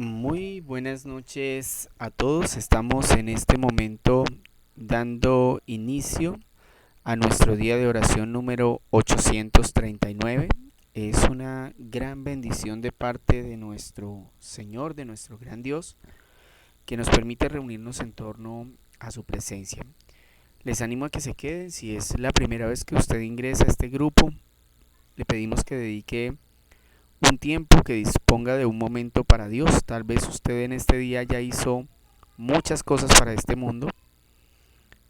Muy buenas noches a todos. Estamos en este momento dando inicio a nuestro día de oración número 839. Es una gran bendición de parte de nuestro Señor, de nuestro gran Dios, que nos permite reunirnos en torno a su presencia. Les animo a que se queden. Si es la primera vez que usted ingresa a este grupo, le pedimos que dedique un tiempo, que disponga de un momento para Dios. Tal vez usted en este día ya hizo muchas cosas para este mundo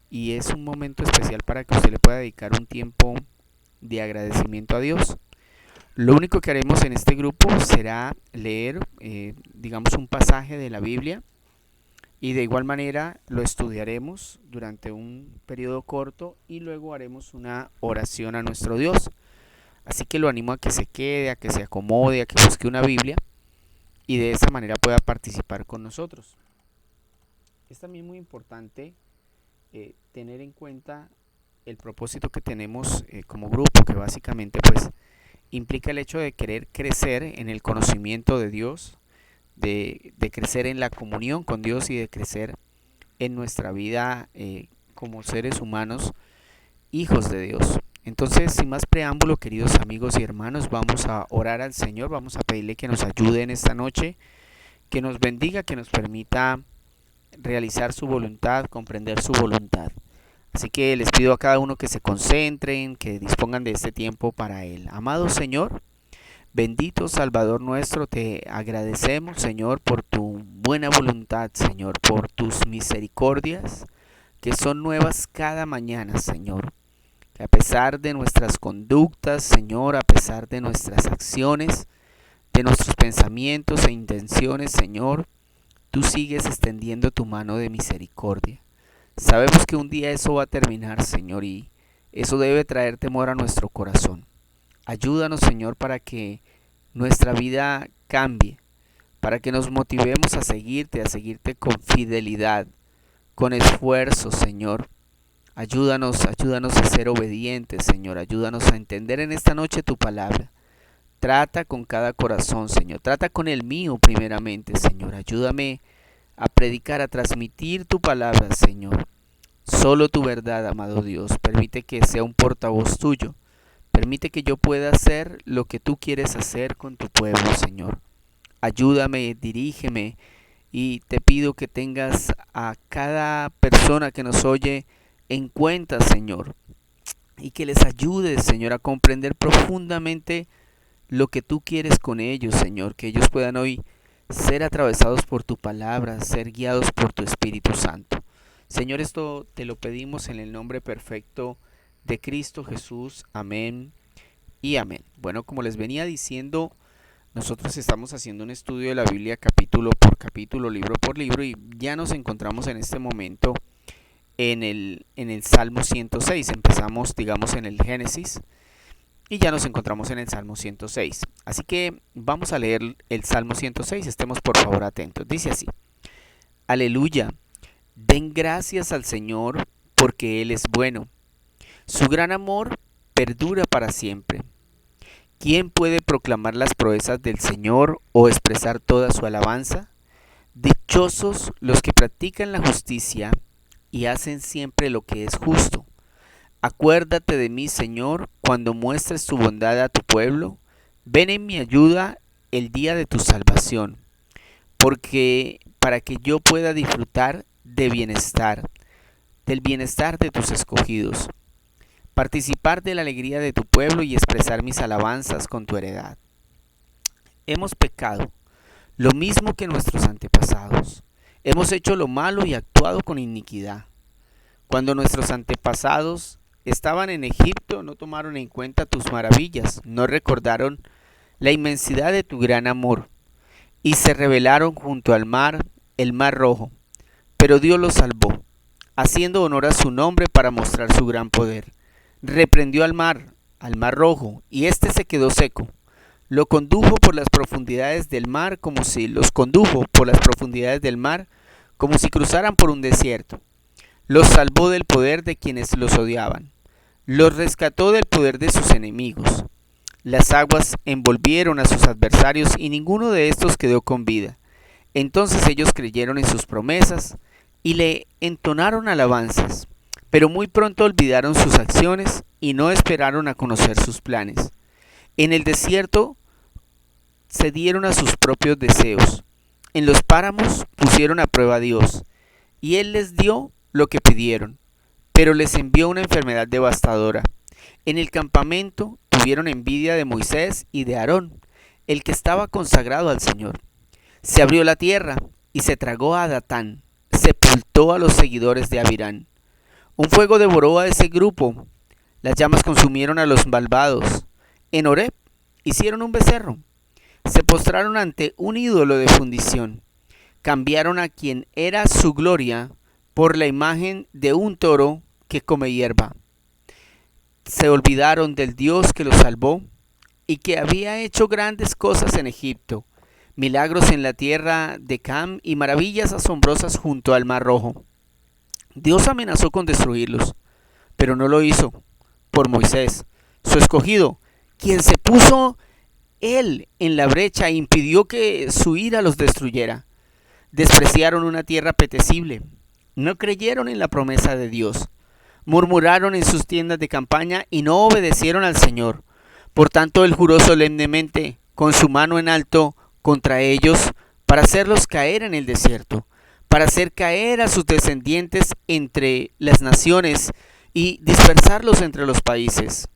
y es un momento especial para que usted le pueda dedicar un tiempo de agradecimiento a Dios. Lo único que haremos en este grupo será leer, digamos, un pasaje de la Biblia, y de igual manera lo estudiaremos durante un periodo corto y luego haremos una oración a nuestro Dios. Así que lo animo a que se quede, a que se acomode, a que busque una Biblia y de esta manera pueda participar con nosotros. Es también muy importante tener en cuenta el propósito que tenemos como grupo, que básicamente pues implica el hecho de querer crecer en el conocimiento de Dios, de crecer en la comunión con Dios y de crecer en nuestra vida como seres humanos, hijos de Dios. Entonces, sin más preámbulo, queridos amigos y hermanos, vamos a orar al Señor, vamos a pedirle que nos ayude en esta noche, que nos bendiga, que nos permita realizar su voluntad, comprender su voluntad. Así que les pido a cada uno que se concentren, que dispongan de este tiempo para Él. Amado Señor, bendito Salvador nuestro, te agradecemos, Señor, por tu buena voluntad, Señor, por tus misericordias, que son nuevas cada mañana, Señor. Que a pesar de nuestras conductas, Señor, a pesar de nuestras acciones, de nuestros pensamientos e intenciones, Señor, tú sigues extendiendo tu mano de misericordia. Sabemos que un día eso va a terminar, Señor, y eso debe traer temor a nuestro corazón. Ayúdanos, Señor, para que nuestra vida cambie, para que nos motivemos a seguirte con fidelidad, con esfuerzo, Señor. Ayúdanos a ser obedientes, Señor. Ayúdanos a entender en esta noche tu palabra. Trata con cada corazón, Señor. Trata con el mío primeramente, Señor. Ayúdame a predicar, a transmitir tu palabra, Señor. Solo tu verdad, amado Dios. Permite que sea un portavoz tuyo. Permite que yo pueda hacer lo que tú quieres hacer con tu pueblo, Señor. Ayúdame, dirígeme y te pido que tengas a cada persona que nos oye en cuenta, Señor, y que les ayudes, Señor, a comprender profundamente lo que tú quieres con ellos, Señor, que ellos puedan hoy ser atravesados por tu palabra, ser guiados por tu Espíritu Santo. Señor, esto te lo pedimos en el nombre perfecto de Cristo Jesús. Amén y amén. Bueno, como les venía diciendo, nosotros estamos haciendo un estudio de la Biblia capítulo por capítulo, libro por libro, y ya nos encontramos en este momento en el Salmo 106. Empezamos, digamos, en el Génesis y ya nos encontramos en el Salmo 106. Así que vamos a leer el Salmo 106. Estemos por favor atentos. Dice así: Aleluya, den gracias al Señor porque Él es bueno. Su gran amor perdura para siempre. ¿Quién puede proclamar las proezas del Señor o expresar toda su alabanza? Dichosos los que practican la justicia y hacen siempre lo que es justo. Acuérdate de mí, Señor, cuando muestres tu bondad a tu pueblo. Ven en mi ayuda el día de tu salvación, porque para que yo pueda disfrutar del bienestar de tus escogidos, participar de la alegría de tu pueblo y expresar mis alabanzas con tu heredad. Hemos pecado, lo mismo que nuestros antepasados. Hemos hecho lo malo y actuado con iniquidad. Cuando nuestros antepasados estaban en Egipto, no tomaron en cuenta tus maravillas, no recordaron la inmensidad de tu gran amor, y se rebelaron junto al mar, el mar rojo. Pero Dios los salvó, haciendo honor a su nombre para mostrar su gran poder. Reprendió al mar rojo, y éste se quedó seco. Lo condujo por las profundidades del mar como si los condujo por las profundidades del mar como si cruzaran por un desierto. Los salvó del poder de quienes los odiaban. Los rescató del poder de sus enemigos. Las aguas envolvieron a sus adversarios y ninguno de estos quedó con vida. Entonces ellos creyeron en sus promesas y le entonaron alabanzas, pero muy pronto olvidaron sus acciones y no esperaron a conocer sus planes. En el desierto se dieron a sus propios deseos. En los páramos pusieron a prueba a Dios, y Él les dio lo que pidieron, pero les envió una enfermedad devastadora. En el campamento tuvieron envidia de Moisés y de Aarón, el que estaba consagrado al Señor. Se abrió la tierra y se tragó a Datán, sepultó a los seguidores de Abirán. Un fuego devoró a ese grupo, las llamas consumieron a los malvados. En Horeb hicieron un becerro, se postraron ante un ídolo de fundición, cambiaron a quien era su gloria por la imagen de un toro que come hierba. Se olvidaron del Dios que los salvó y que había hecho grandes cosas en Egipto, milagros en la tierra de Cam y maravillas asombrosas junto al Mar Rojo. Dios amenazó con destruirlos, pero no lo hizo por Moisés, su escogido, quien se puso él en la brecha e impidió que su ira los destruyera. Despreciaron una tierra apetecible, no creyeron en la promesa de Dios, murmuraron en sus tiendas de campaña y no obedecieron al Señor. Por tanto, Él juró solemnemente con su mano en alto contra ellos para hacerlos caer en el desierto, para hacer caer a sus descendientes entre las naciones y dispersarlos entre los países.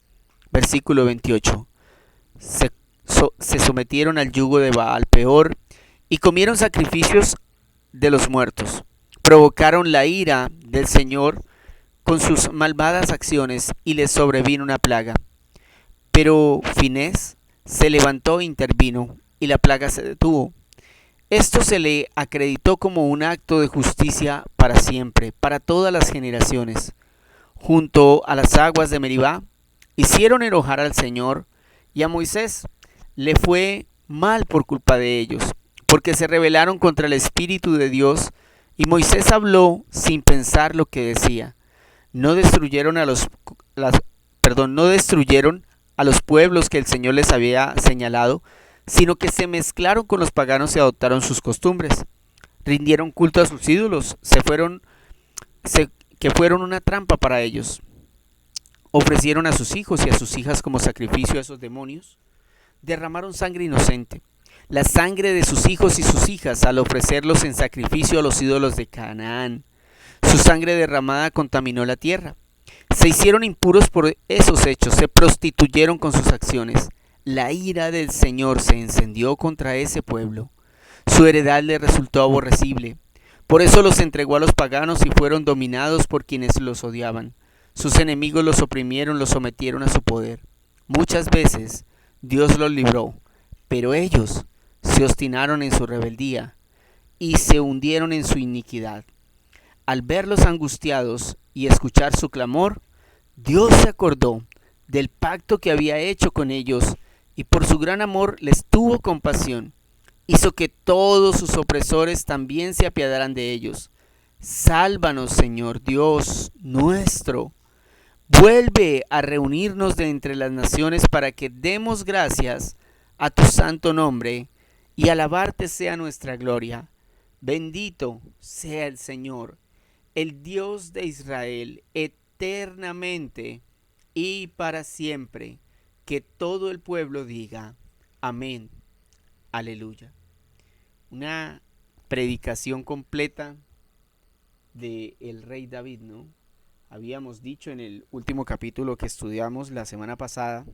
Versículo 28. Se sometieron al yugo de Baal Peor y comieron sacrificios de los muertos. Provocaron la ira del Señor con sus malvadas acciones y les sobrevino una plaga. Pero Finés se levantó e intervino y la plaga se detuvo. Esto se le acreditó como un acto de justicia para siempre, para todas las generaciones. Junto a las aguas de Meribá hicieron enojar al Señor, y a Moisés le fue mal por culpa de ellos, porque se rebelaron contra el Espíritu de Dios, y Moisés habló sin pensar lo que decía. No destruyeron a los pueblos que el Señor les había señalado, sino que se mezclaron con los paganos y adoptaron sus costumbres. Rindieron culto a sus ídolos, que fueron una trampa para ellos. Ofrecieron a sus hijos y a sus hijas como sacrificio a esos demonios. Derramaron sangre inocente, la sangre de sus hijos y sus hijas, al ofrecerlos en sacrificio a los ídolos de Canaán. Su sangre derramada contaminó la tierra. Se hicieron impuros por esos hechos, se prostituyeron con sus acciones. La ira del Señor se encendió contra ese pueblo. Su heredad le resultó aborrecible. Por eso los entregó a los paganos y fueron dominados por quienes los odiaban. Sus enemigos los oprimieron, los sometieron a su poder. Muchas veces Dios los libró, pero ellos se obstinaron en su rebeldía y se hundieron en su iniquidad. Al verlos angustiados y escuchar su clamor, Dios se acordó del pacto que había hecho con ellos y por su gran amor les tuvo compasión. Hizo que todos sus opresores también se apiadaran de ellos. Sálvanos, Señor Dios nuestro. Vuelve a reunirnos de entre las naciones para que demos gracias a tu santo nombre y alabarte sea nuestra gloria. Bendito sea el Señor, el Dios de Israel, eternamente y para siempre. Que todo el pueblo diga amén, aleluya. Una predicación completa del rey David, ¿no? Habíamos dicho en el último capítulo que estudiamos la semana pasada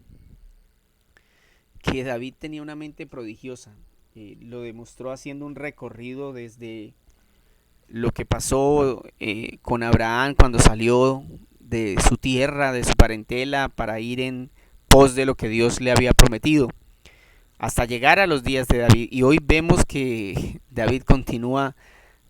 que David tenía una mente prodigiosa. Lo demostró haciendo un recorrido desde lo que pasó con Abraham cuando salió de su tierra, de su parentela, para ir en pos de lo que Dios le había prometido, hasta llegar a los días de David. Y hoy vemos que David continúa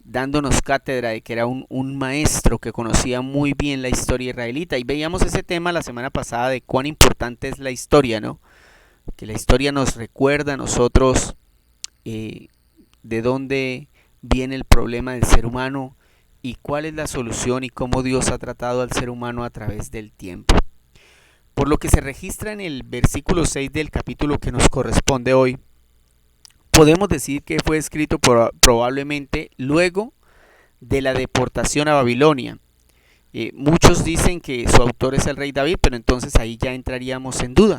dándonos cátedra de que era un maestro que conocía muy bien la historia israelita. Y veíamos ese tema la semana pasada de cuán importante es la historia, ¿no? Que la historia nos recuerda a nosotros de dónde viene el problema del ser humano y cuál es la solución y cómo Dios ha tratado al ser humano a través del tiempo. Por lo que se registra en el versículo 6 del capítulo que nos corresponde hoy, podemos decir que fue escrito probablemente luego de la deportación a Babilonia. Muchos dicen que su autor es el rey David, pero entonces ahí ya entraríamos en duda,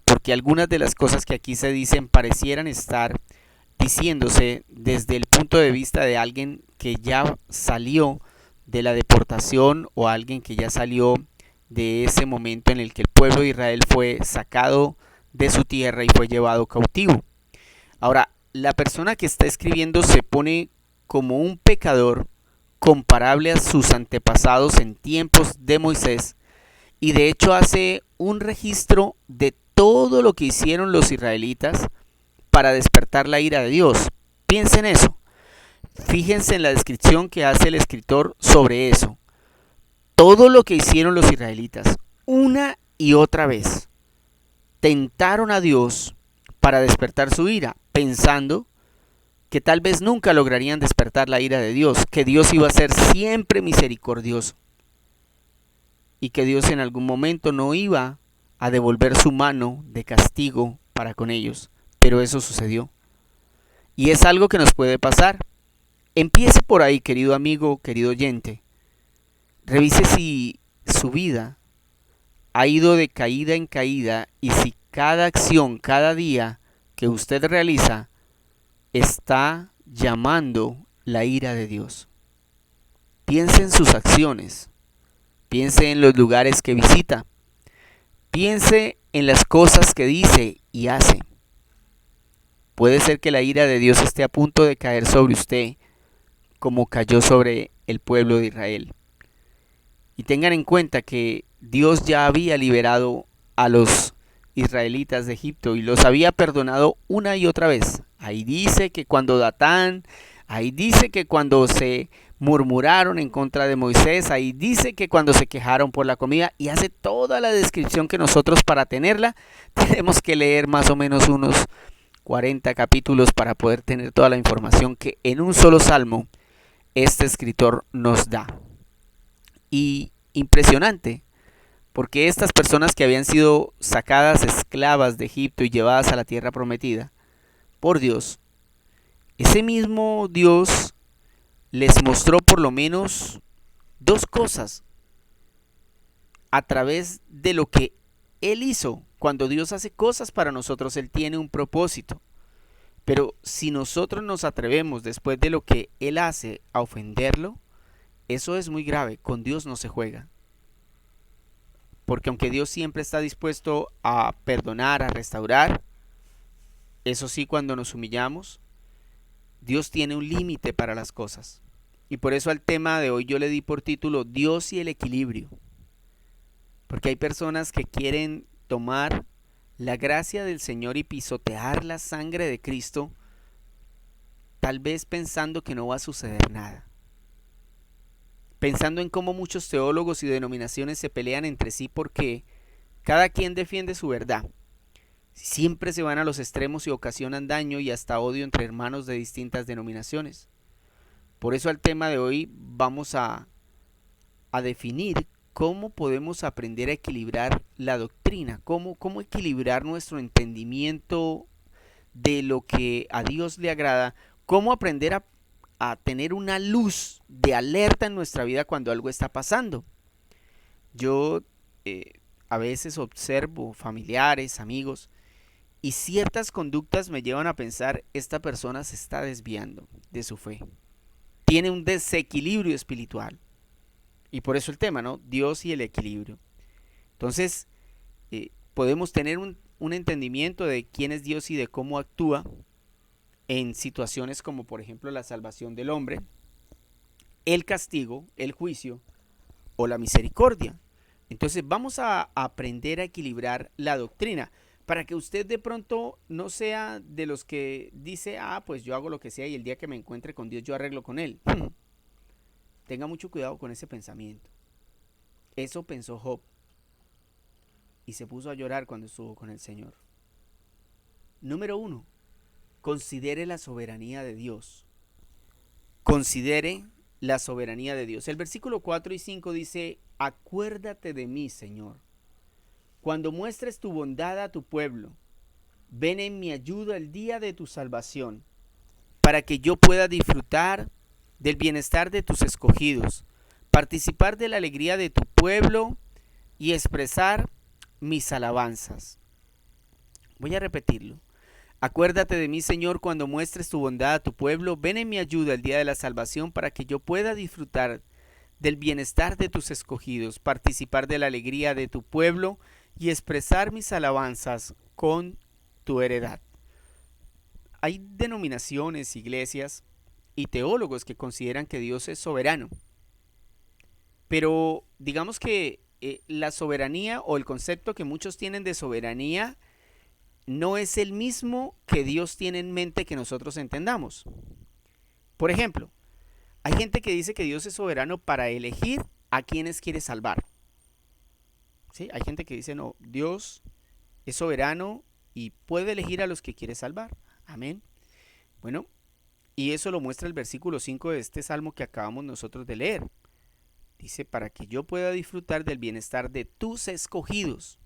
porque algunas de las cosas que aquí se dicen parecieran estar diciéndose desde el punto de vista de alguien que ya salió de la deportación o alguien que ya salió de ese momento en el que el pueblo de Israel fue sacado de su tierra y fue llevado cautivo. Ahora, la persona que está escribiendo se pone como un pecador comparable a sus antepasados en tiempos de Moisés, y de hecho hace un registro de todo lo que hicieron los israelitas para despertar la ira de Dios. Piensen eso. Fíjense en la descripción que hace el escritor sobre eso. Todo lo que hicieron los israelitas, una y otra vez, tentaron a Dios para despertar su ira, pensando que tal vez nunca lograrían despertar la ira de Dios, que Dios iba a ser siempre misericordioso y que Dios en algún momento no iba a devolver su mano de castigo para con ellos. Pero eso sucedió. Y es algo que nos puede pasar. Empiece por ahí, querido amigo, querido oyente. Revise si su vida ha ido de caída en caída y si cada acción, cada día que usted realiza está llamando la ira de Dios. Piense en sus acciones, piense en los lugares que visita, piense en las cosas que dice y hace. Puede ser que la ira de Dios esté a punto de caer sobre usted, como cayó sobre el pueblo de Israel. Y tengan en cuenta que Dios ya había liberado a los israelitas de Egipto y los había perdonado una y otra vez. Ahí dice que cuando Datán, ahí dice que cuando se murmuraron en contra de Moisés, ahí dice que cuando se quejaron por la comida, y hace toda la descripción que nosotros para tenerla tenemos que leer más o menos unos 40 capítulos para poder tener toda la información que en un solo salmo este escritor nos da. Y impresionante, porque estas personas que habían sido sacadas esclavas de Egipto y llevadas a la tierra prometida por Dios, ese mismo Dios les mostró por lo menos dos cosas a través de lo que Él hizo. Cuando Dios hace cosas para nosotros, Él tiene un propósito. Pero si nosotros nos atrevemos después de lo que Él hace a ofenderlo, eso es muy grave. Con Dios no se juega. Porque aunque Dios siempre está dispuesto a perdonar, a restaurar, eso sí, cuando nos humillamos, Dios tiene un límite para las cosas. Y por eso al tema de hoy yo le di por título Dios y el equilibrio. Porque hay personas que quieren tomar la gracia del Señor y pisotear la sangre de Cristo, tal vez pensando que no va a suceder nada. Pensando en cómo muchos teólogos y denominaciones se pelean entre sí porque cada quien defiende su verdad. Siempre se van a los extremos y ocasionan daño y hasta odio entre hermanos de distintas denominaciones. Por eso al tema de hoy vamos a definir cómo podemos aprender a equilibrar la doctrina, cómo equilibrar nuestro entendimiento de lo que a Dios le agrada, cómo aprender a tener una luz de alerta en nuestra vida cuando algo está pasando. Yo a veces observo familiares, amigos, y ciertas conductas me llevan a pensar, esta persona se está desviando de su fe. Tiene un desequilibrio espiritual. Y por eso el tema, ¿no? Dios y el equilibrio. Entonces, podemos tener un entendimiento de quién es Dios y de cómo actúa en situaciones como, por ejemplo, la salvación del hombre, el castigo, el juicio o la misericordia. Entonces, vamos a aprender a equilibrar la doctrina para que usted de pronto no sea de los que dice, pues yo hago lo que sea y el día que me encuentre con Dios yo arreglo con él. Tenga mucho cuidado con ese pensamiento. Eso pensó Job y se puso a llorar cuando estuvo con el Señor. Número 1. Considere la soberanía de Dios. Considere la soberanía de Dios. El versículo 4 y 5 dice, acuérdate de mí, Señor, cuando muestres tu bondad a tu pueblo. ven en mi ayuda el día de tu salvación, para que yo pueda disfrutar del bienestar de tus escogidos, participar de la alegría de tu pueblo y expresar mis alabanzas. Voy a repetirlo. Acuérdate de mí, Señor, cuando muestres tu bondad a tu pueblo. Ven en mi ayuda el día de la salvación para que yo pueda disfrutar del bienestar de tus escogidos, participar de la alegría de tu pueblo y expresar mis alabanzas con tu heredad. Hay denominaciones, iglesias y teólogos que consideran que Dios es soberano, pero digamos que la soberanía o el concepto que muchos tienen de soberanía no es el mismo que Dios tiene en mente que nosotros entendamos. Por ejemplo, hay gente que dice que Dios es soberano para elegir a quienes quiere salvar. ¿Sí? Hay gente que dice, no, Dios es soberano y puede elegir a los que quiere salvar. Amén. Bueno, y eso lo muestra el versículo 5 de este salmo que acabamos nosotros de leer. Dice, para que yo pueda disfrutar del bienestar de tus escogidos.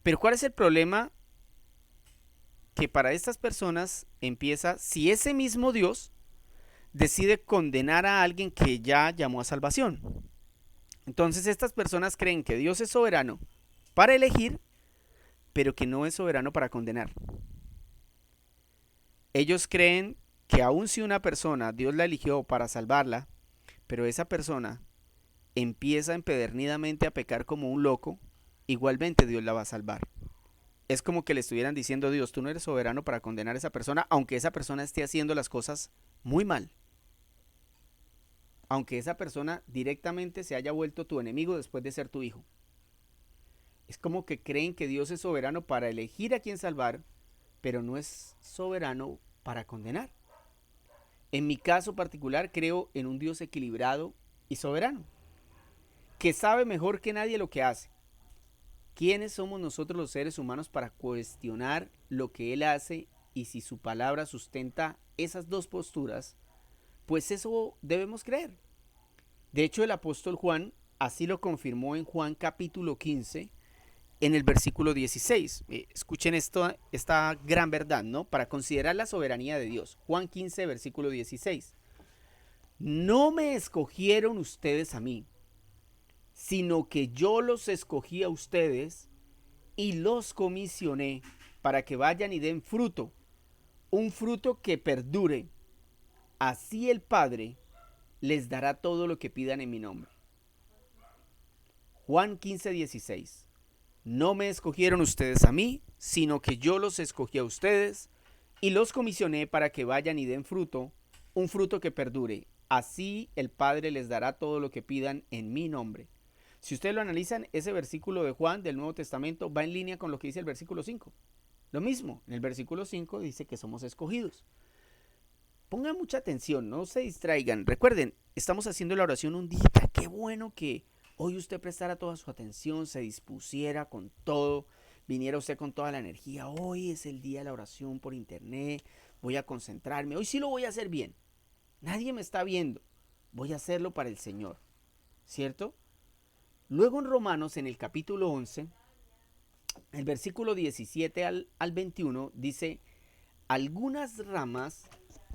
Pero ¿cuál es el problema? Que para estas personas empieza, si ese mismo Dios decide condenar a alguien que ya llamó a salvación. Entonces estas personas creen que Dios es soberano para elegir, pero que no es soberano para condenar. Ellos creen que aun si una persona Dios la eligió para salvarla, pero esa persona empieza empedernidamente a pecar como un loco, igualmente Dios la va a salvar. Es como que le estuvieran diciendo a Dios, tú no eres soberano para condenar a esa persona, aunque esa persona esté haciendo las cosas muy mal. Aunque esa persona directamente se haya vuelto tu enemigo después de ser tu hijo. Es como que creen que Dios es soberano para elegir a quién salvar, pero no es soberano para condenar. En mi caso particular creo en un Dios equilibrado y soberano, que sabe mejor que nadie lo que hace. ¿Quiénes somos nosotros los seres humanos para cuestionar lo que Él hace? Y si su palabra sustenta esas dos posturas, pues eso debemos creer. De hecho, el apóstol Juan así lo confirmó en Juan capítulo 15, en el versículo 16. Escuchen esta gran verdad, ¿no? Para considerar la soberanía de Dios. Juan 15, versículo 16. No me escogieron ustedes a mí, sino que yo los escogí a ustedes y los comisioné para que vayan y den fruto, un fruto que perdure. Así el Padre les dará todo lo que pidan en mi nombre. Juan 15, 16. No me escogieron ustedes a mí, sino que yo los escogí a ustedes y los comisioné para que vayan y den fruto, un fruto que perdure. Así el Padre les dará todo lo que pidan en mi nombre. Si ustedes lo analizan, ese versículo de Juan del Nuevo Testamento va en línea con lo que dice el versículo 5. Lo mismo, en el versículo 5 dice que somos escogidos. Pongan mucha atención, no se distraigan. Recuerden, estamos haciendo la oración un día. Qué bueno que hoy usted prestara toda su atención, se dispusiera con todo, viniera usted con toda la energía. Hoy es el día de la oración por internet, voy a concentrarme. Hoy sí lo voy a hacer bien. Nadie me está viendo. Voy a hacerlo para el Señor. ¿Cierto? Luego en Romanos, en el capítulo 11, el versículo 17 al 21, dice, algunas ramas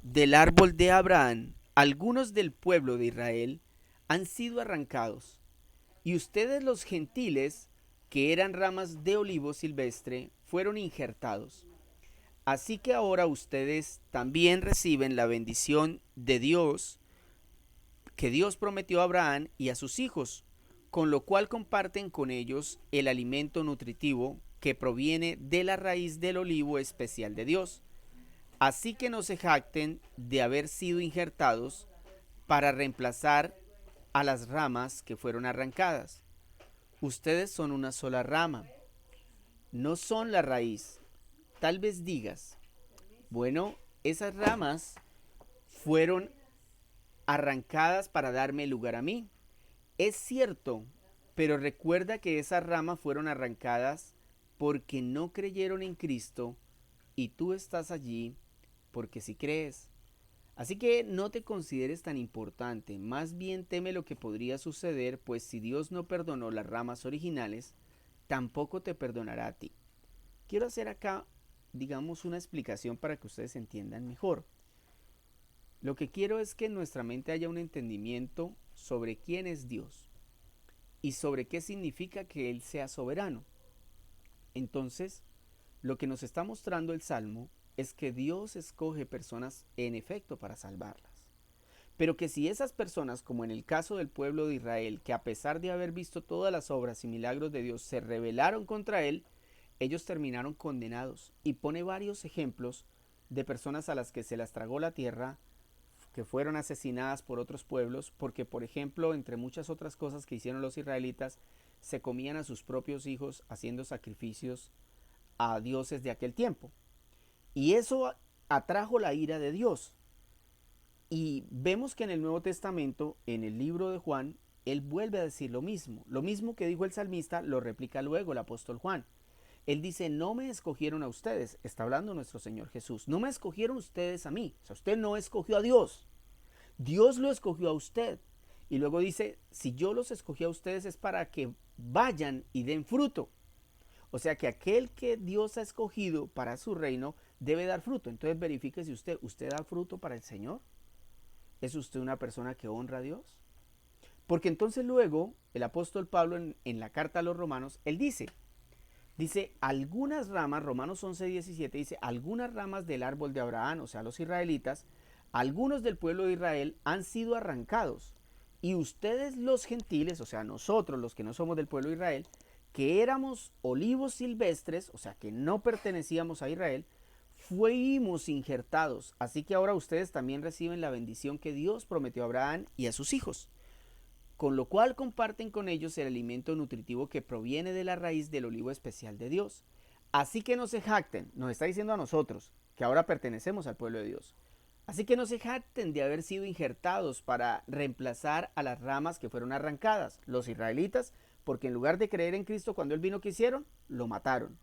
del árbol de Abraham, algunos del pueblo de Israel, han sido arrancados, y ustedes los gentiles, que eran ramas de olivo silvestre, fueron injertados. Así que ahora ustedes también reciben la bendición de Dios, que Dios prometió a Abraham y a sus hijos, con lo cual comparten con ellos el alimento nutritivo que proviene de la raíz del olivo especial de Dios. Así que no se jacten de haber sido injertados para reemplazar a las ramas que fueron arrancadas. Ustedes son una sola rama, no son la raíz. Tal vez digas, bueno, esas ramas fueron arrancadas para darme lugar a mí. Es cierto, pero recuerda que esas ramas fueron arrancadas porque no creyeron en Cristo y tú estás allí porque sí crees. Así que no te consideres tan importante, más bien teme lo que podría suceder, pues si Dios no perdonó las ramas originales, tampoco te perdonará a ti. Quiero hacer acá digamos, una explicación para que ustedes entiendan mejor. Lo que quiero es que en nuestra mente haya un entendimiento sobre quién es Dios y sobre qué significa que Él sea soberano. Entonces, lo que nos está mostrando el Salmo es que Dios escoge personas en efecto para salvarlas. Pero que si esas personas, como en el caso del pueblo de Israel, que a pesar de haber visto todas las obras y milagros de Dios, se rebelaron contra Él, ellos terminaron condenados. Y pone varios ejemplos de personas a las que se las tragó la tierra, que fueron asesinadas por otros pueblos, porque por ejemplo, entre muchas otras cosas que hicieron los israelitas, se comían a sus propios hijos haciendo sacrificios a dioses de aquel tiempo. Y eso atrajo la ira de Dios. Y vemos que en el Nuevo Testamento, en el libro de Juan, él vuelve a decir lo mismo que dijo el salmista, lo replica luego el apóstol Juan. Él dice, no me escogieron a ustedes, está hablando nuestro Señor Jesús, no me escogieron ustedes a mí, o sea, usted no escogió a Dios, Dios lo escogió a usted. Y luego dice, si yo los escogí a ustedes es para que vayan y den fruto. O sea que aquel que Dios ha escogido para su reino debe dar fruto. Entonces verifique si usted da fruto para el Señor. ¿Es usted una persona que honra a Dios? Porque entonces luego el apóstol Pablo en la carta a los romanos, él dice, algunas ramas, Romanos 11:17 dice, algunas ramas del árbol de Abraham, o sea, los israelitas, algunos del pueblo de Israel han sido arrancados. Y ustedes los gentiles, o sea, nosotros los que no somos del pueblo de Israel, que éramos olivos silvestres, o sea, que no pertenecíamos a Israel, fuimos injertados. Así que ahora ustedes también reciben la bendición que Dios prometió a Abraham y a sus hijos, con lo cual comparten con ellos el alimento nutritivo que proviene de la raíz del olivo especial de Dios. Así que no se jacten, nos está diciendo a nosotros, que ahora pertenecemos al pueblo de Dios. Así que no se jacten de haber sido injertados para reemplazar a las ramas que fueron arrancadas, los israelitas, porque en lugar de creer en Cristo cuando Él vino, ¿qué hicieron? Lo mataron.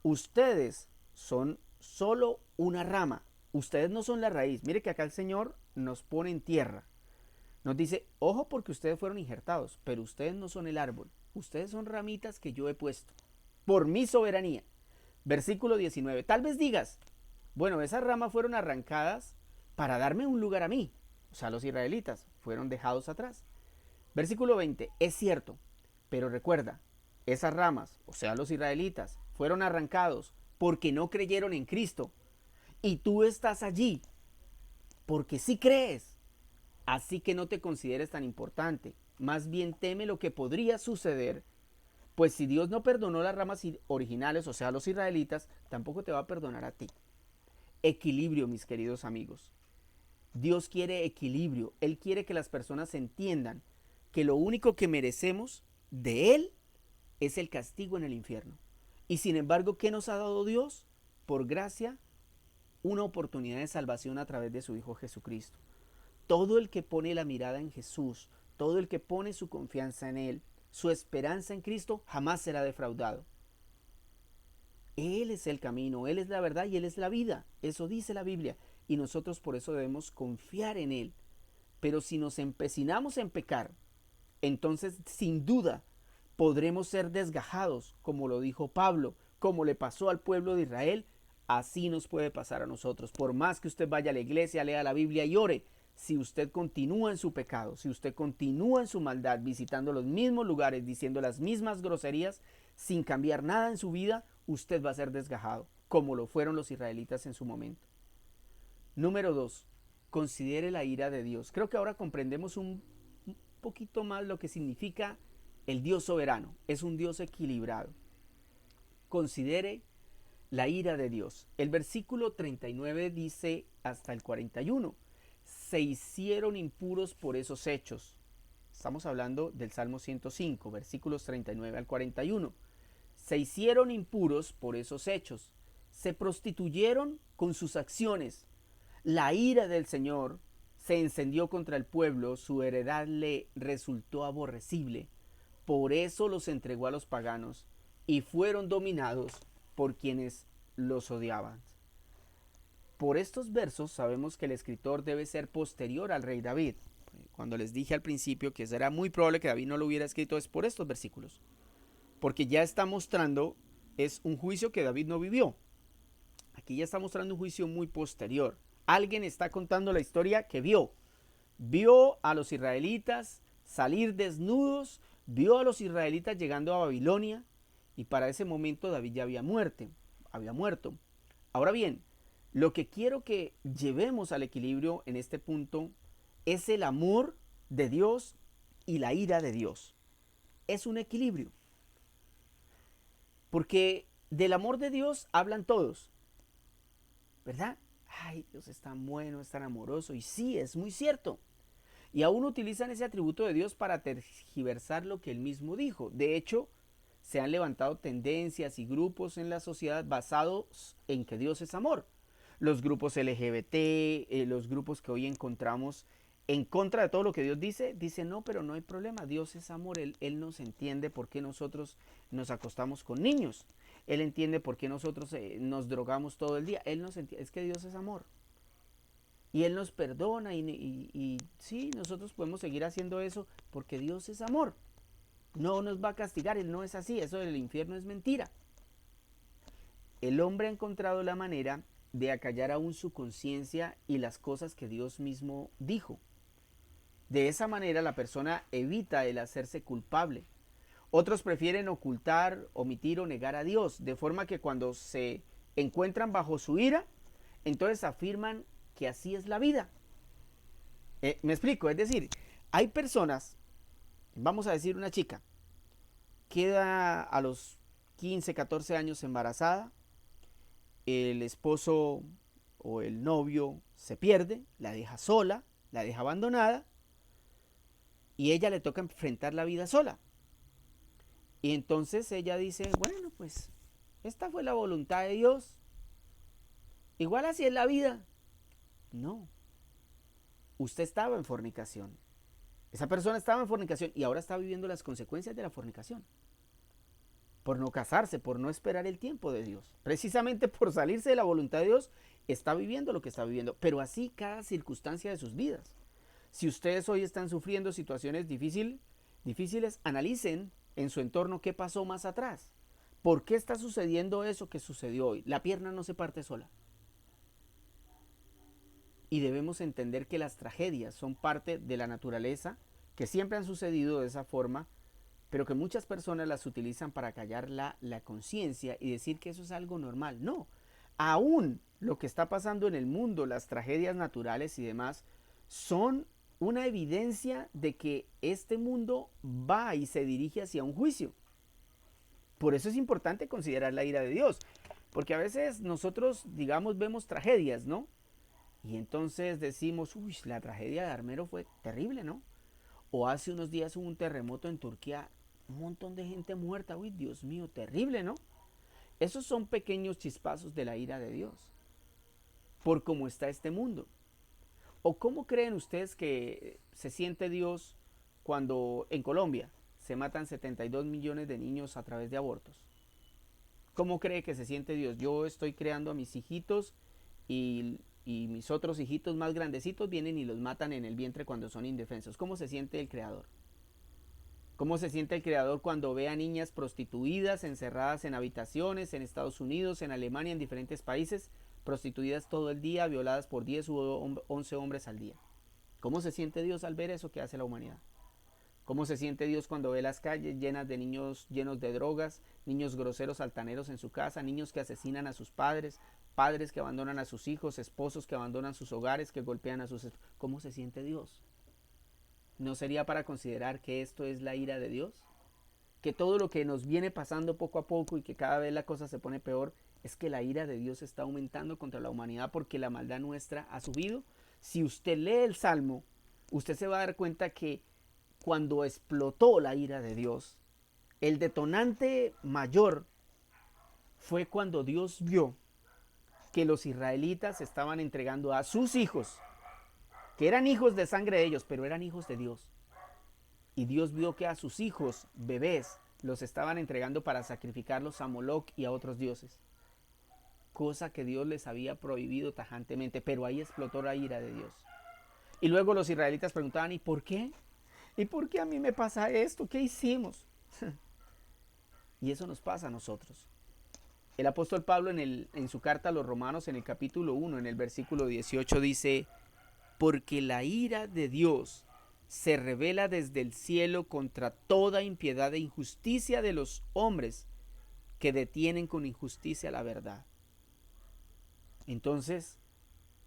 Ustedes son solo una rama, ustedes no son la raíz. Mire que acá el Señor nos pone en tierra. Nos dice, ojo porque ustedes fueron injertados, pero ustedes no son el árbol, ustedes son ramitas que yo he puesto, por mi soberanía. Versículo 19, tal vez digas, bueno, esas ramas fueron arrancadas para darme un lugar a mí, o sea, los israelitas fueron dejados atrás. Versículo 20, es cierto, pero recuerda, esas ramas, o sea, los israelitas, fueron arrancados porque no creyeron en Cristo, y tú estás allí porque sí crees. Así que no te consideres tan importante, más bien teme lo que podría suceder, pues si Dios no perdonó las ramas originales, o sea, los israelitas, tampoco te va a perdonar a ti. Equilibrio, mis queridos amigos. Dios quiere equilibrio, Él quiere que las personas entiendan que lo único que merecemos de Él es el castigo en el infierno. Y sin embargo, ¿qué nos ha dado Dios? Por gracia, una oportunidad de salvación a través de su Hijo Jesucristo. Todo el que pone la mirada en Jesús, todo el que pone su confianza en Él, su esperanza en Cristo, jamás será defraudado. Él es el camino, Él es la verdad y Él es la vida. Eso dice la Biblia. Y nosotros por eso debemos confiar en Él. Pero si nos empecinamos en pecar, entonces sin duda podremos ser desgajados, como lo dijo Pablo, como le pasó al pueblo de Israel, así nos puede pasar a nosotros. Por más que usted vaya a la iglesia, lea la Biblia y ore, si usted continúa en su pecado, si usted continúa en su maldad, visitando los mismos lugares, diciendo las mismas groserías, sin cambiar nada en su vida, usted va a ser desgajado, como lo fueron los israelitas en su momento. Número 2. Considere la ira de Dios. Creo que ahora comprendemos un poquito más lo que significa el Dios soberano. Es un Dios equilibrado. Considere la ira de Dios. El versículo 39 dice hasta el 41. Se hicieron impuros por esos hechos. Estamos hablando del Salmo 105, versículos 39 al 41. Se hicieron impuros por esos hechos. Se prostituyeron con sus acciones. La ira del Señor se encendió contra el pueblo, su heredad le resultó aborrecible. Por eso los entregó a los paganos y fueron dominados por quienes los odiaban. Por estos versos sabemos que el escritor debe ser posterior al rey David. Cuando les dije al principio que era muy probable que David no lo hubiera escrito, es por estos versículos. Porque ya está mostrando, es un juicio que David no vivió. Aquí ya está mostrando un juicio muy posterior. Alguien está contando la historia que vio. Vio a los israelitas salir desnudos, vio a los israelitas llegando a Babilonia y para ese momento David ya había muerto. Ahora bien, lo que quiero que llevemos al equilibrio en este punto es el amor de Dios y la ira de Dios. Es un equilibrio. Porque del amor de Dios hablan todos, ¿verdad? Ay, Dios es tan bueno, es tan amoroso. Y sí, es muy cierto. Y aún utilizan ese atributo de Dios para tergiversar lo que él mismo dijo. De hecho, se han levantado tendencias y grupos en la sociedad basados en que Dios es amor. Los grupos LGBT, los grupos que hoy encontramos en contra de todo lo que Dios dice, dicen no, pero no hay problema, Dios es amor, él nos entiende por qué nosotros nos acostamos con niños, Él entiende por qué nosotros nos drogamos todo el día, Él nos entiende, es que Dios es amor. Y Él nos perdona y sí, nosotros podemos seguir haciendo eso porque Dios es amor. No nos va a castigar, Él no es así, eso del infierno es mentira. El hombre ha encontrado la manera de acallar aún su conciencia y las cosas que Dios mismo dijo. De esa manera la persona evita el hacerse culpable. Otros prefieren ocultar, omitir o negar a Dios, de forma que cuando se encuentran bajo su ira, entonces afirman que así es la vida. Me explico, es decir, hay personas, vamos a decir una chica, queda a los 15, 14 años embarazada, el esposo o el novio se pierde, la deja sola, la deja abandonada y ella le toca enfrentar la vida sola. Y entonces ella dice, bueno, pues esta fue la voluntad de Dios, igual así es la vida. No, usted estaba en fornicación. Esa persona estaba en fornicación y ahora está viviendo las consecuencias de la fornicación. Por no casarse, por no esperar el tiempo de Dios. Precisamente por salirse de la voluntad de Dios, está viviendo lo que está viviendo. Pero así cada circunstancia de sus vidas. Si ustedes hoy están sufriendo situaciones difíciles, analicen en su entorno qué pasó más atrás. ¿Por qué está sucediendo eso que sucedió hoy? La pierna no se parte sola. Y debemos entender que las tragedias son parte de la naturaleza, que siempre han sucedido de esa forma, pero que muchas personas las utilizan para callar la conciencia y decir que eso es algo normal. No, aún lo que está pasando en el mundo, las tragedias naturales y demás, son una evidencia de que este mundo va y se dirige hacia un juicio. Por eso es importante considerar la ira de Dios, porque a veces nosotros, digamos, vemos tragedias, ¿no? Y entonces decimos, uy, la tragedia de Armero fue terrible, ¿no? O hace unos días hubo un terremoto en Turquía, un montón de gente muerta, uy, Dios mío, terrible, ¿no? Esos son pequeños chispazos de la ira de Dios, por cómo está este mundo. ¿O cómo creen ustedes que se siente Dios cuando en Colombia se matan 72 millones de niños a través de abortos? ¿Cómo cree que se siente Dios? Yo estoy creando a mis hijitos y mis otros hijitos más grandecitos vienen y los matan en el vientre cuando son indefensos. ¿Cómo se siente el Creador? ¿Cómo se siente el Creador cuando ve a niñas prostituidas, encerradas en habitaciones, en Estados Unidos, en Alemania, en diferentes países, prostituidas todo el día, violadas por 10 u 11 hombres al día? ¿Cómo se siente Dios al ver eso que hace la humanidad? ¿Cómo se siente Dios cuando ve las calles llenas de niños llenos de drogas, niños groseros altaneros en su casa, niños que asesinan a sus padres, padres que abandonan a sus hijos, esposos que abandonan sus hogares, que golpean a sus... ¿Cómo se siente Dios? ¿No sería para considerar que esto es la ira de Dios? Que todo lo que nos viene pasando poco a poco y que cada vez la cosa se pone peor, es que la ira de Dios está aumentando contra la humanidad porque la maldad nuestra ha subido. Si usted lee el Salmo, usted se va a dar cuenta que cuando explotó la ira de Dios, el detonante mayor fue cuando Dios vio que los israelitas estaban entregando a sus hijos, que eran hijos de sangre de ellos, pero eran hijos de Dios. Y Dios vio que a sus hijos, bebés, los estaban entregando para sacrificarlos a Moloc y a otros dioses. Cosa que Dios les había prohibido tajantemente, pero ahí explotó la ira de Dios. Y luego los israelitas preguntaban, ¿y por qué? ¿Y por qué a mí me pasa esto? ¿Qué hicimos? Y eso nos pasa a nosotros. El apóstol Pablo en su carta a los Romanos, en el capítulo 1, en el versículo 18, dice: porque la ira de Dios se revela desde el cielo contra toda impiedad e injusticia de los hombres que detienen con injusticia la verdad. Entonces,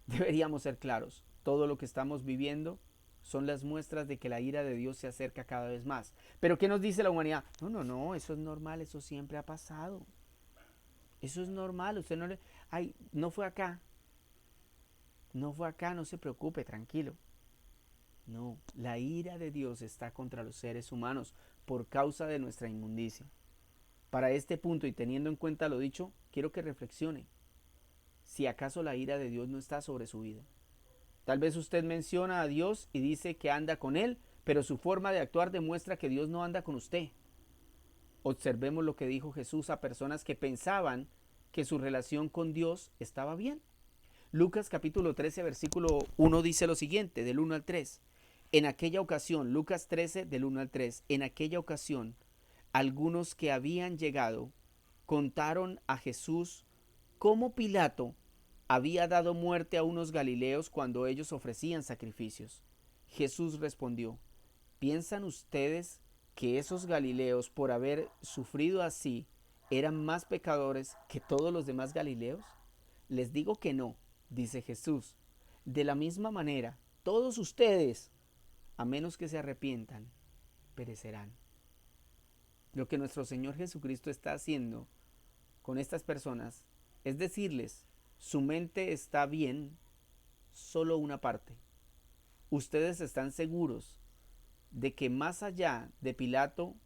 deberíamos ser claros. Todo lo que estamos viviendo son las muestras de que la ira de Dios se acerca cada vez más. Pero ¿qué nos dice la humanidad? No, eso es normal, eso siempre ha pasado. Eso es normal, usted no le... Ay, no fue acá, no se preocupe, tranquilo. No, la ira de Dios está contra los seres humanos por causa de nuestra inmundicia. Para este punto y teniendo en cuenta lo dicho, quiero que reflexione si acaso la ira de Dios no está sobre su vida. Tal vez usted menciona a Dios y dice que anda con Él, pero su forma de actuar demuestra que Dios no anda con usted. Observemos lo que dijo Jesús a personas que pensaban que su relación con Dios estaba bien. Lucas capítulo 13 versículo 1 dice lo siguiente, del 1 al 3. En aquella ocasión, Lucas 13 del 1 al 3, en aquella ocasión, algunos que habían llegado contaron a Jesús cómo Pilato había dado muerte a unos galileos cuando ellos ofrecían sacrificios. Jesús respondió: ¿piensan ustedes que esos galileos, por haber sufrido así, eran más pecadores que todos los demás galileos? Les digo que no, dice Jesús. De la misma manera, todos ustedes, a menos que se arrepientan, perecerán. Lo que nuestro Señor Jesucristo está haciendo con estas personas es decirles: su mente está bien, solo una parte. Ustedes están seguros de que más allá de Pilato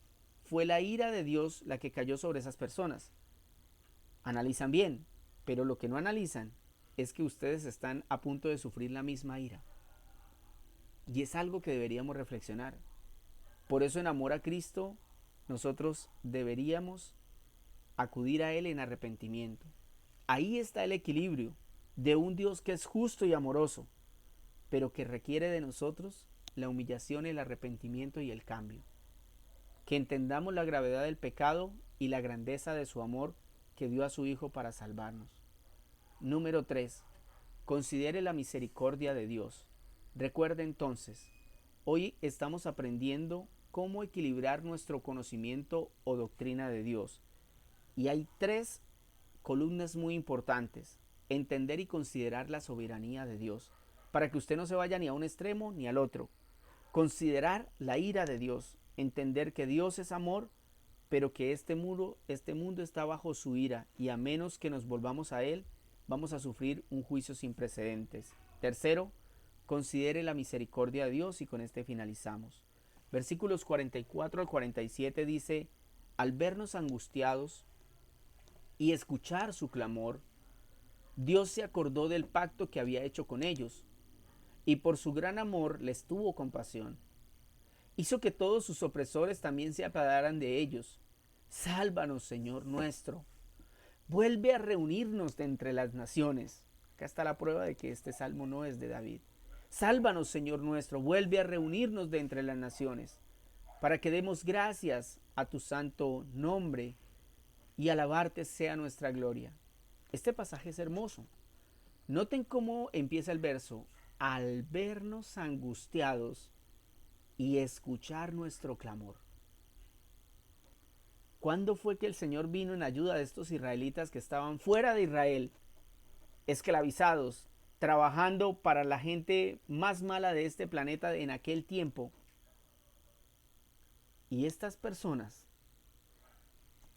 fue la ira de Dios la que cayó sobre esas personas. Analizan bien, pero lo que no analizan es que ustedes están a punto de sufrir la misma ira. Y es algo que deberíamos reflexionar. Por eso en amor a Cristo nosotros deberíamos acudir a Él en arrepentimiento. Ahí está el equilibrio de un Dios que es justo y amoroso, pero que requiere de nosotros la humillación, el arrepentimiento y el cambio. Que entendamos la gravedad del pecado y la grandeza de su amor que dio a su Hijo para salvarnos. Número 3. Considere la misericordia de Dios. Recuerde entonces, hoy estamos aprendiendo cómo equilibrar nuestro conocimiento o doctrina de Dios. Y hay 3 columnas muy importantes. Entender y considerar la soberanía de Dios, para que usted no se vaya ni a un extremo ni al otro. Considerar la ira de Dios, entender que Dios es amor, pero que este mundo está bajo su ira y a menos que nos volvamos a Él, vamos a sufrir un juicio sin precedentes. Tercero, considere la misericordia de Dios y con este finalizamos. Versículos 44 al 47 dice: al vernos angustiados y escuchar su clamor, Dios se acordó del pacto que había hecho con ellos y por su gran amor les tuvo compasión. Hizo que todos sus opresores también se apiadaran de ellos. Sálvanos, Señor nuestro. Vuelve a reunirnos de entre las naciones. Acá está la prueba de que este salmo no es de David. Sálvanos, Señor nuestro. Vuelve a reunirnos de entre las naciones, para que demos gracias a tu santo nombre y alabarte sea nuestra gloria. Este pasaje es hermoso. Noten cómo empieza el verso: al vernos angustiados y escuchar nuestro clamor. ¿Cuándo fue que el Señor vino en ayuda de estos israelitas que estaban fuera de Israel, esclavizados, trabajando para la gente más mala de este planeta en aquel tiempo? Y estas personas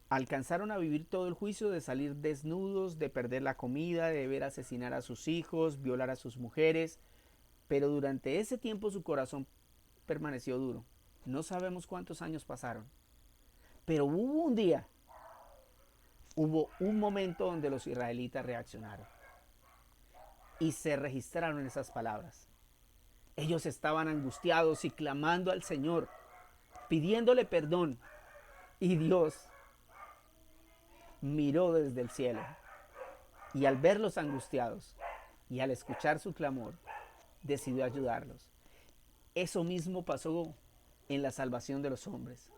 alcanzaron a vivir todo el juicio de salir desnudos, de perder la comida, de ver asesinar a sus hijos, violar a sus mujeres, pero durante ese tiempo su corazón permaneció duro. No sabemos cuántos años pasaron, pero hubo un día, hubo un momento donde los israelitas reaccionaron y se registraron esas palabras. Ellos estaban angustiados y clamando al Señor, pidiéndole perdón, y Dios miró desde el cielo y al verlos angustiados y al escuchar su clamor, decidió ayudarlos. Eso mismo pasó en la salvación de los hombres.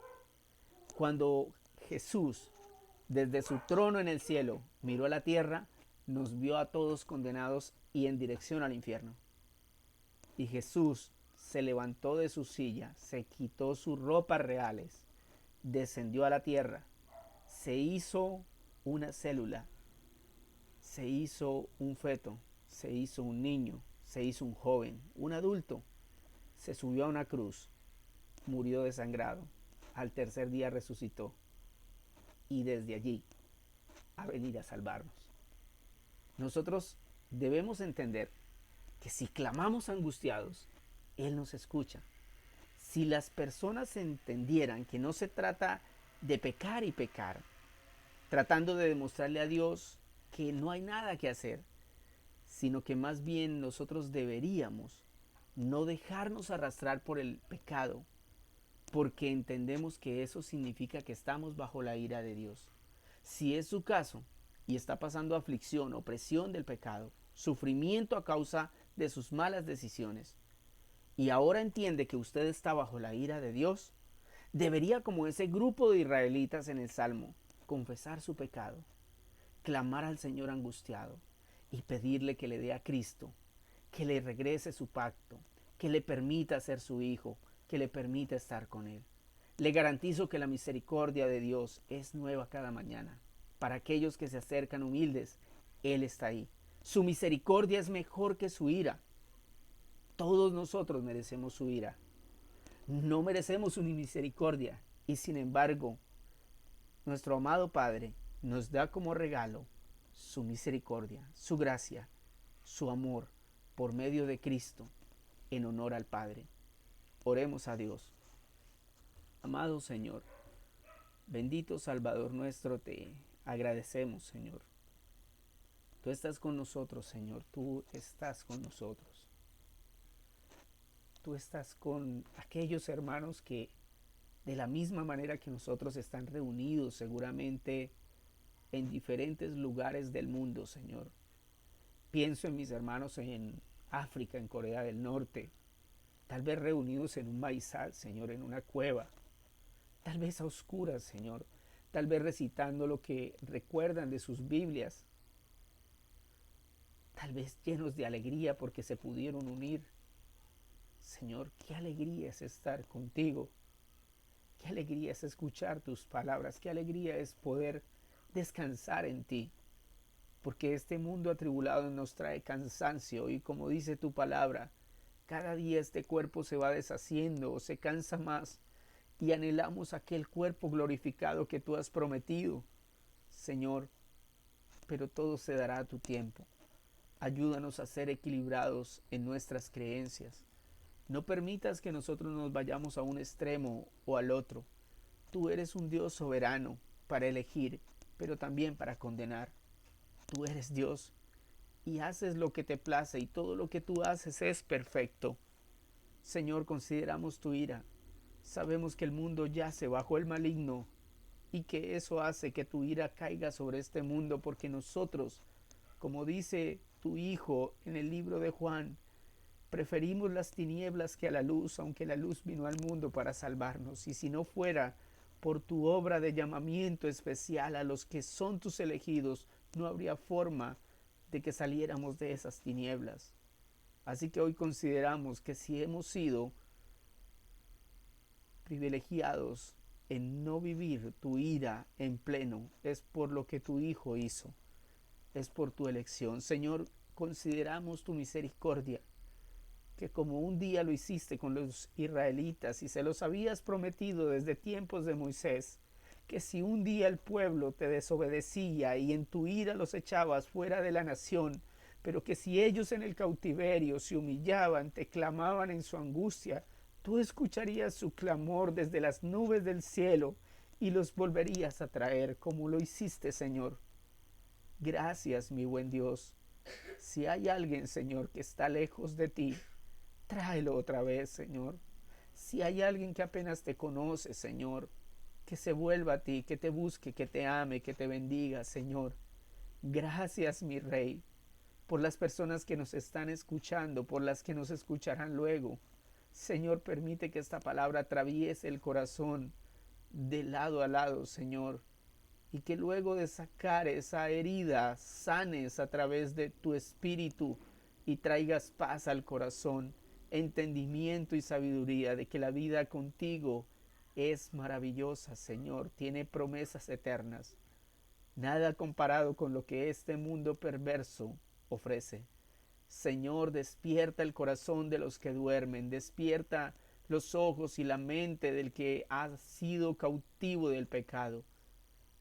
Cuando Jesús Desde su trono en el cielo, miró a la tierra, nos vio a todos condenados y en dirección al infierno. Y Jesús se levantó de su silla, se quitó sus ropas reales, descendió a la tierra, se hizo una célula, se hizo un feto, se hizo un niño, se hizo un joven, un adulto, se subió a una cruz, murió desangrado, al tercer día resucitó y desde allí a venir a salvarnos. Nosotros debemos entender que si clamamos angustiados, Él nos escucha. Si las personas entendieran que no se trata de pecar y pecar, tratando de demostrarle a Dios que no hay nada que hacer, sino que más bien nosotros deberíamos no dejarnos arrastrar por el pecado, porque entendemos que eso significa que estamos bajo la ira de Dios. Si es su caso y está pasando aflicción, opresión del pecado, sufrimiento a causa de sus malas decisiones, y ahora entiende que usted está bajo la ira de Dios, debería, como ese grupo de israelitas en el Salmo, confesar su pecado, clamar al Señor angustiado y pedirle que le dé a Cristo, que le regrese su pacto, que le permita ser su hijo, que le permita estar con Él. Le garantizo que la misericordia de Dios es nueva cada mañana. Para aquellos que se acercan humildes, Él está ahí. Su misericordia es mejor que su ira. Todos nosotros merecemos su ira. No merecemos su misericordia. Y sin embargo, nuestro amado Padre nos da como regalo su misericordia, su gracia, su amor por medio de Cristo en honor al Padre. Oremos a Dios. Amado Señor, bendito Salvador nuestro, te agradecemos, Señor. Tú estás con nosotros, Señor. Tú estás con nosotros. Tú estás con aquellos hermanos que de la misma manera que nosotros están reunidos seguramente en diferentes lugares del mundo, Señor. Pienso en mis hermanos en África, en Corea del Norte, tal vez reunidos en un maizal, Señor, en una cueva, tal vez a oscuras, Señor, tal vez recitando lo que recuerdan de sus Biblias, tal vez llenos de alegría porque se pudieron unir. Señor, qué alegría es estar contigo, qué alegría es escuchar tus palabras, qué alegría es poder descansar en ti, porque este mundo atribulado nos trae cansancio y como dice tu palabra, cada día este cuerpo se va deshaciendo o se cansa más y anhelamos aquel cuerpo glorificado que tú has prometido, Señor, pero todo se dará a tu tiempo. Ayúdanos a ser equilibrados en nuestras creencias. No permitas que nosotros nos vayamos a un extremo o al otro. Tú eres un Dios soberano para elegir, pero también para condenar. Tú eres Dios y haces lo que te place y todo lo que tú haces es perfecto. Señor, consideramos tu ira. Sabemos que el mundo yace bajo el maligno y que eso hace que tu ira caiga sobre este mundo porque nosotros, como dice tu Hijo en el libro de Juan, preferimos las tinieblas que a la luz, aunque la luz vino al mundo para salvarnos. Y si no fuera por tu obra de llamamiento especial a los que son tus elegidos, no habría forma de que saliéramos de esas tinieblas. Así que hoy consideramos que si hemos sido privilegiados en no vivir tu ira en pleno, es por lo que tu Hijo hizo, es por tu elección. Señor, consideramos tu misericordia, que como un día lo hiciste con los israelitas y se los habías prometido desde tiempos de Moisés, que si un día el pueblo te desobedecía y en tu ira los echabas fuera de la nación, pero que si ellos en el cautiverio se humillaban, te clamaban en su angustia, tú escucharías su clamor desde las nubes del cielo y los volverías a traer como lo hiciste, Señor. Gracias, mi buen Dios. Si hay alguien, Señor, que está lejos de ti, tráelo otra vez, Señor. Si hay alguien que apenas te conoce, Señor, que se vuelva a ti, que te busque, que te ame, que te bendiga, Señor. Gracias, mi Rey, por las personas que nos están escuchando, por las que nos escucharán luego. Señor, permite que esta palabra atraviese el corazón de lado a lado, Señor, y que luego de sacar esa herida sanes a través de tu espíritu y traigas paz al corazón, entendimiento y sabiduría de que la vida contigo es maravillosa, Señor, tiene promesas eternas, nada comparado con lo que este mundo perverso ofrece. Señor, despierta el corazón de los que duermen, despierta los ojos y la mente del que ha sido cautivo del pecado.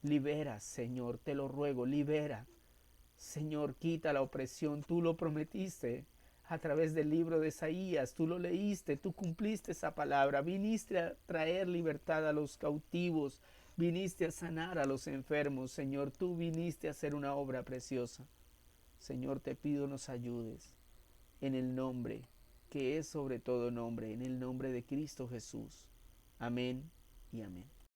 Libera, Señor, te lo ruego, libera. Señor, quita la opresión, tú lo prometiste a través del libro de Isaías, tú lo leíste, tú cumpliste esa palabra, viniste a traer libertad a los cautivos, viniste a sanar a los enfermos, Señor, tú viniste a hacer una obra preciosa. Señor, te pido nos ayudes en el nombre que es sobre todo nombre, en el nombre de Cristo Jesús. Amén y amén.